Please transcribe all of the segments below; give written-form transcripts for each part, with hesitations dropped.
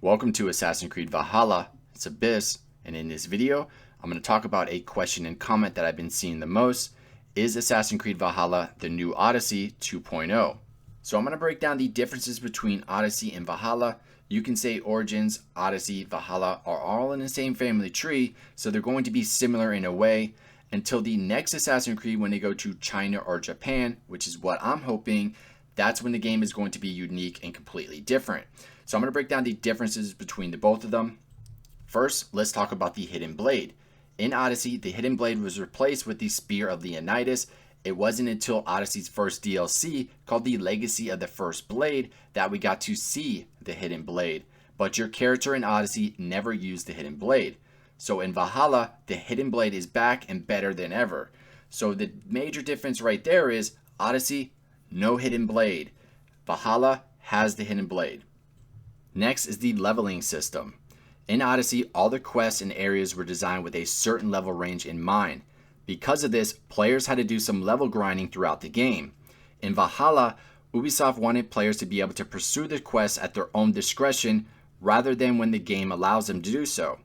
Welcome to Assassin's Creed Valhalla. It's Abyss, and in this video, I'm going to talk about a question and comment that I've been seeing the most. Is Assassin's Creed Valhalla the new Odyssey 2.0? So I'm going to break down the differences between Odyssey and Valhalla. You can say Origins, Odyssey, Valhalla are all in the same family tree, so they're going to be similar in a way until the next Assassin's Creed when they go to China or Japan, which is what I'm hoping. That's when the game is going to be unique and completely different. So I'm going to break down the differences between the both of them. First, let's talk about the Hidden Blade. In Odyssey, the Hidden Blade was replaced with the Spear of Leonidas. It wasn't until Odyssey's first DLC, called the Legacy of the First Blade, that we got to see the Hidden Blade. But your character in Odyssey never used the Hidden Blade. So in Valhalla, the Hidden Blade is back and better than ever. So the major difference right there is Odyssey, no Hidden Blade. Valhalla has the Hidden Blade. Next is the leveling system. In Odyssey, all the quests and areas were designed with a certain level range in mind. Because of this, players had to do some level grinding throughout the game. In Valhalla, Ubisoft wanted players to be able to pursue the quests at their own discretion rather than when the game allows them to do so.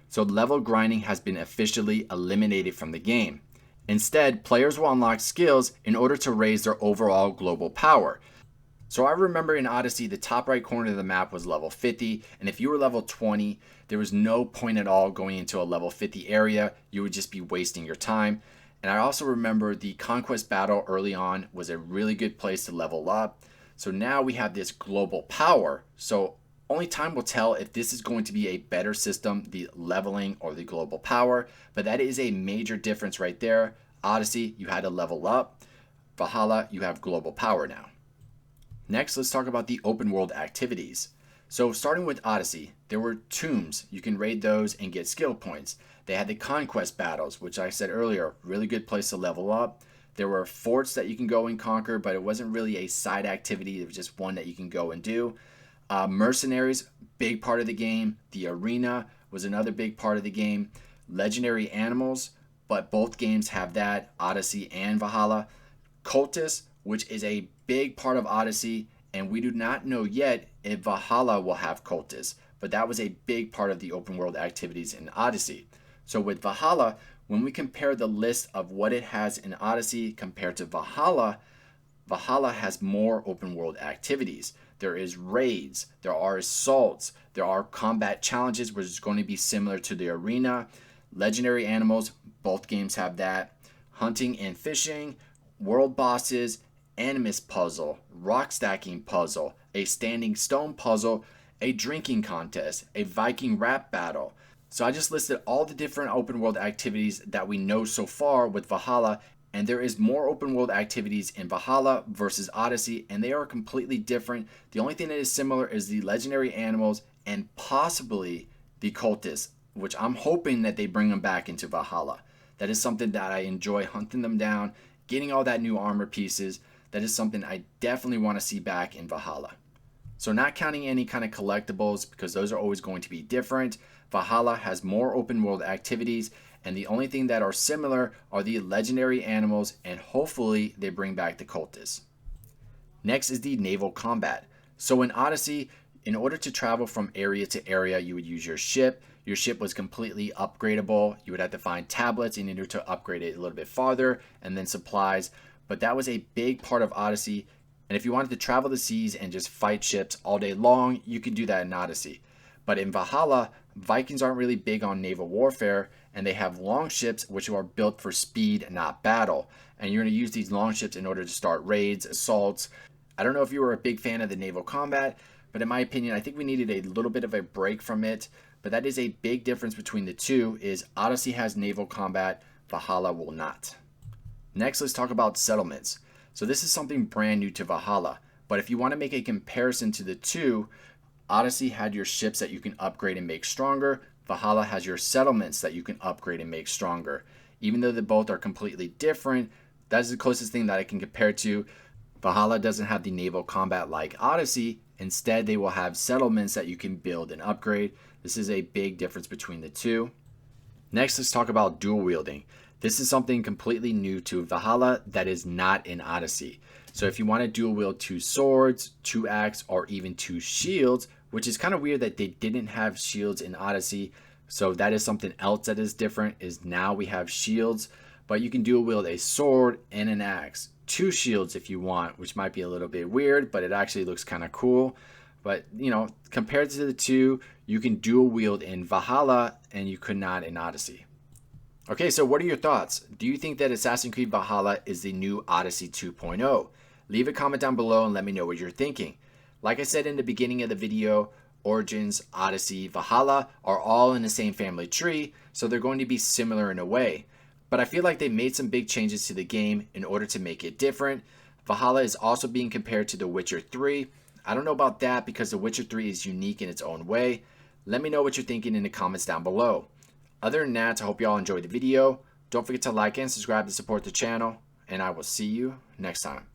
So level grinding has been officially eliminated from the game. Instead, players will unlock skills in order to raise their overall global power. So I remember in Odyssey, the top right corner of the map was level 50, and if you were level 20, there was no point at all going into a level 50 area. You would just be wasting your time. And I also remember the Conquest battle early on was a really good place to level up. So now we have this global power. So only time will tell if this is going to be a better system, the leveling or the global power. But that is a major difference right there. Odyssey, you had to level up. Valhalla, you have global power now. Next, let's talk about the open world activities. So starting with Odyssey, there were tombs. You can raid those and get skill points. They had the conquest battles, which I said earlier, really good place to level up. There were forts that you can go and conquer, but it wasn't really a side activity. It was just one that you can go and do. Mercenaries, big part of the game. The arena was another big part of the game. Legendary animals, but both games have that, Odyssey and Valhalla. Cultists, which is a big part of Odyssey, and we do not know yet if Valhalla will have cultists, but that was a big part of the open world activities in Odyssey. So with Valhalla, when we compare the list of what it has in Odyssey compared to Valhalla, Valhalla has more open world activities. There is raids, there are assaults, there are combat challenges, which is going to be similar to the arena. Legendary animals, both games have that. Hunting and fishing, world bosses, animus puzzle, rock stacking puzzle, a standing stone puzzle, a drinking contest, a Viking rap battle. So I just listed all the different open world activities that we know so far with Valhalla, and there is more open world activities in Valhalla versus Odyssey, and they are completely different. The only thing that is similar is the legendary animals and possibly the cultists, which I'm hoping that they bring them back into Valhalla. That is something that I enjoy, hunting them down, getting all that new armor pieces. That is something I definitely want to see back in Valhalla. So not counting any kind of collectibles, because those are always going to be different, Valhalla has more open world activities, and the only thing that are similar are the legendary animals, and hopefully they bring back the cultists. Next is the Naval Combat. So in Odyssey, in order to travel from area to area, you would use your ship. Your ship was completely upgradable. You would have to find tablets in order to upgrade it a little bit farther, and then supplies. But that was a big part of Odyssey. And if you wanted to travel the seas and just fight ships all day long, you could do that in Odyssey. But in Valhalla, Vikings aren't really big on naval warfare, and they have longships which are built for speed, not battle. And you're going to use these longships in order to start raids, assaults. I don't know if you were a big fan of the naval combat, but in my opinion, I think we needed a little bit of a break from it. But that is a big difference between the two, is Odyssey has naval combat, Valhalla will not. Next, let's talk about settlements. So this is something brand new to Valhalla, but if you want to make a comparison to the two, Odyssey had your ships that you can upgrade and make stronger. Valhalla has your settlements that you can upgrade and make stronger. Even though they both are completely different, that's the closest thing that I can compare to. Valhalla doesn't have the naval combat like Odyssey. Instead, they will have settlements that you can build and upgrade. This is a big difference between the two. Next, let's talk about dual wielding. This is something completely new to Valhalla that is not in Odyssey. So if you want to dual wield 2 swords, 2 axes, or even 2 shields, which is kind of weird that they didn't have shields in Odyssey. So that is something else that is different, is now we have shields, but you can dual wield a sword and an axe. 2 shields if you want, which might be a little bit weird, but it actually looks kind of cool. But, you know, compared to the two, you can dual wield in Valhalla and you could not in Odyssey. Okay, so what are your thoughts? Do you think that Assassin's Creed Valhalla is the new Odyssey 2.0? Leave a comment down below and let me know what you're thinking. Like I said in the beginning of the video, Origins, Odyssey, Valhalla are all in the same family tree, so they're going to be similar in a way. But I feel like they made some big changes to the game in order to make it different. Valhalla is also being compared to The Witcher 3. I don't know about that because The Witcher 3 is unique in its own way. Let me know what you're thinking in the comments down below. Other than that, I hope you all enjoyed the video. Don't forget to like and subscribe to support the channel, and I will see you next time.